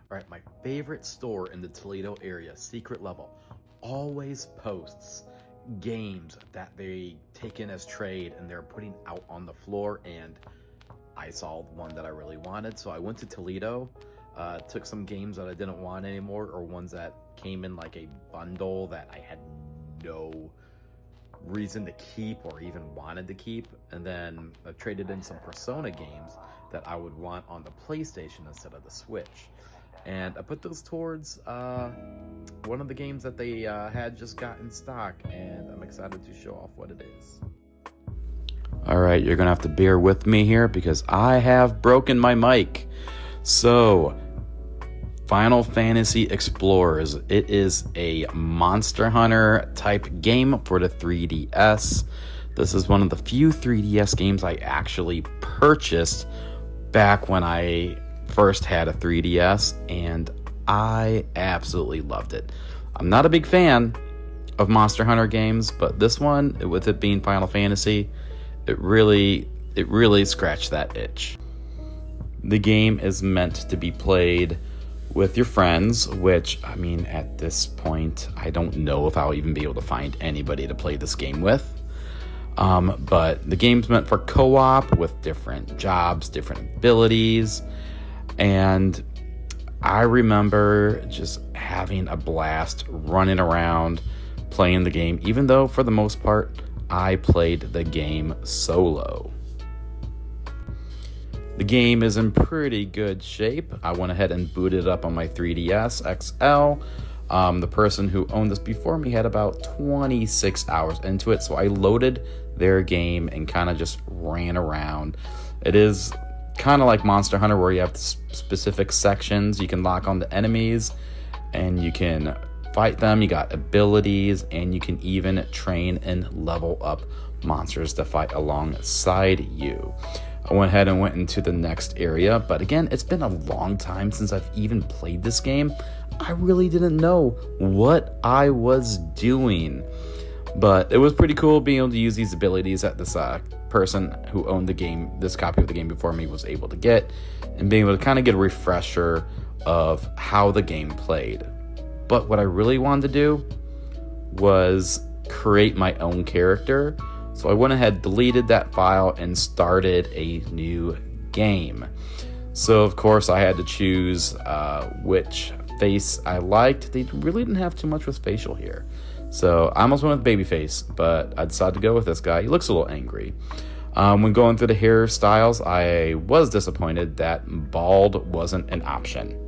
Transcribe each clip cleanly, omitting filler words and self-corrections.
All right, my favorite store in the Toledo area, Secret Level, always posts games that they take in as trade and they're putting out on the floor, and I saw one that I really wanted, so I went to Toledo, took some games that I didn't want anymore, or ones that came in like a bundle that I had no reason to keep or even wanted to keep, and then I traded in some Persona games that I would want on the PlayStation instead of the Switch. And I put those towards one of the games that they had just got in stock, and I'm excited to show off what it is. All right, you're gonna have to bear with me here because I have broken my mic. So, Final Fantasy Explorers. It is a Monster Hunter type game for the 3DS. This is one of the few 3DS games I actually purchased back when I first had a 3DS, and I absolutely loved it. I'm not a big fan of Monster Hunter games, but this one, with it being Final Fantasy, it really scratched that itch. The game is meant to be played with your friends, which, I mean, at this point, I don't know if I'll even be able to find anybody to play this game with. But the game's meant for co-op with different jobs, different abilities, and I remember just having a blast running around playing the game, even though for the most part I played the game solo. The game is in pretty good shape. I went ahead and booted it up on my 3DS XL. The person who owned this before me had about 26 hours into it, so I loaded their game and kind of just ran around. It is kind of like Monster Hunter, where you have specific sections you can lock on the enemies and you can fight them. You got abilities, and you can even train and level up monsters to fight alongside you. I went ahead and went into the next area, but again, it's been a long time since I've even played this game. I really didn't know what I was doing, but it was pretty cool being able to use these abilities that this person who owned the game, this copy of the game before me, was able to get, and being able to kind of get a refresher of how the game played. But what I really wanted to do was create my own character, so I went ahead, deleted that file, and started a new game. So of course I had to choose which face I liked. They really didn't have too much with facial here, so I almost went with Babyface, but I decided to go with this guy. He looks a little angry. When going through the hairstyles, I was disappointed that bald wasn't an option.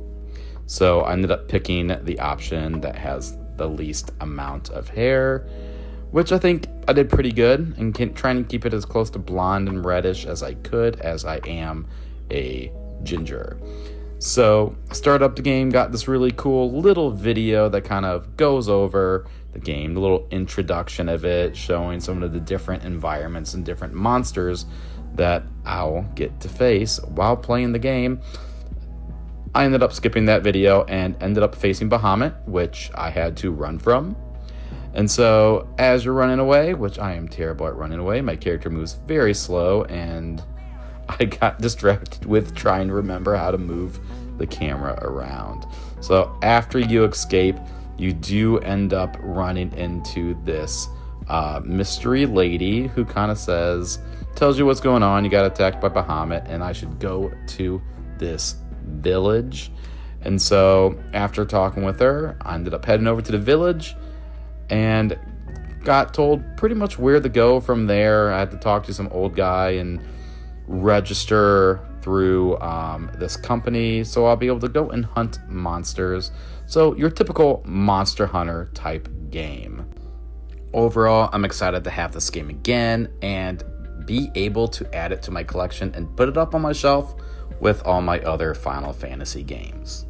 So I ended up picking the option that has the least amount of hair, which I think I did pretty good, and trying to keep it as close to blonde and reddish as I could, as I am a ginger. So started up the game, got this really cool little video that kind of goes over the game, the little introduction of it, showing some of the different environments and different monsters that I'll get to face while playing the game. I ended up skipping that video and ended up facing Bahamut, which I had to run from. And so as you're running away, which I am terrible at running away, my character moves very slow, and I got distracted with trying to remember how to move the camera around. So after you escape, you do end up running into this mystery lady who kind of tells you what's going on. You got attacked by Bahamut, and I should go to this village. And so after talking with her, I ended up heading over to the village and got told pretty much where to go from there. I had to talk to some old guy and register through this company, so I'll be able to go and hunt monsters. So your typical Monster Hunter type game. Overall, I'm excited to have this game again and be able to add it to my collection and put it up on my shelf with all my other Final Fantasy games.